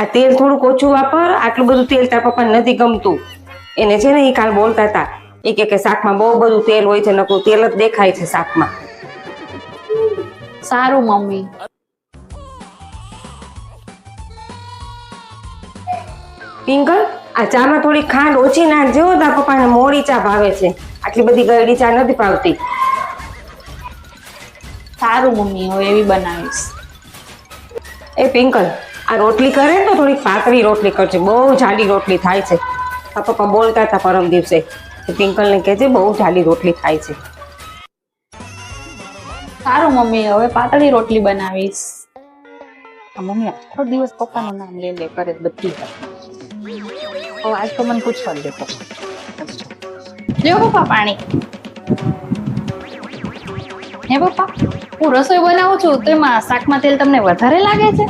આ તેલ થોડુંક ઓછું વાપર, આટલું બધું તેલ તારા પપ્પાને નથી ગમતું. એને છે ને એ કાલ બોલતા હતા એ કે શાકમાં બહુ બધું તેલ હોય છે, નકરું તેલ જ દેખાય છે શાકમાં. સારું મમ્મી. પિંકલ, આ ચામાં થોડી ખાંડ ઓછી નાખજો. તારા પપ્પાને મોડી ચા ભાવે છે, આટલી બધી ગળી ચા નથી ભાવતી. સારું મમ્મી, હવે એવી બનાવીશ. એ પિંકલ, આ રોટલી કરે ને તો થોડી પાતળી રોટલી કરજે, બહુ જાડી રોટલી થાય છે. તારા પપ્પા બોલતા હતા પરમ દિવસે કે પિંકલને કહેજે બહુ જાડી રોટલી થાય છે. સારું મમ્મી, હવે પાતળી રોટલી બનાવીશ. મમ્મી આખો દિવસ પપ્પાનું નામ લે લે કરે બધી. હવે આજ તો મને પૂછવા દે. લ્યો પપ્પા પાણી. હે પપ્પા, હું રસોઈ બનાવું છું તો એમાં શાકમાં તેલ તમને વધારે લાગે છે?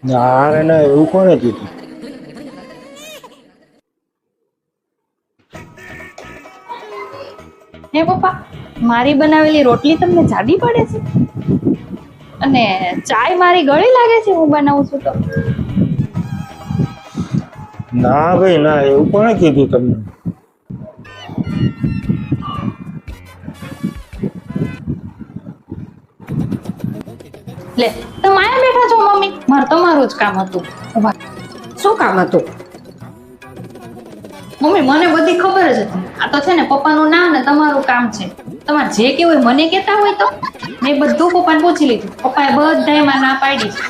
ના ના, એવું કોને કીધું? હે પપ્પા, મારી બનાવેલી રોટલી તમને જાડી પડે છે અને ચાય મારી ગળી લાગે છે હું બનાવું છું તો? ના ભાઈ ના, એવું કોને કીધું તમને? લે, તમે આયા બેઠા છો મમ્મી? મારે તમારું જ કામ હતું. શું કામ હતું? મમ્મી મને બધી ખબર જ હતી. આ તો છે ને પપ્પાનું નામ ને તમારું કામ છે. તમારે જે કેવું હોય મને કહેતા હોય તો મેં બધું પપ્પાને પૂછી લીધું. પપ્પાએ બધાયમાં ના પાડી છે.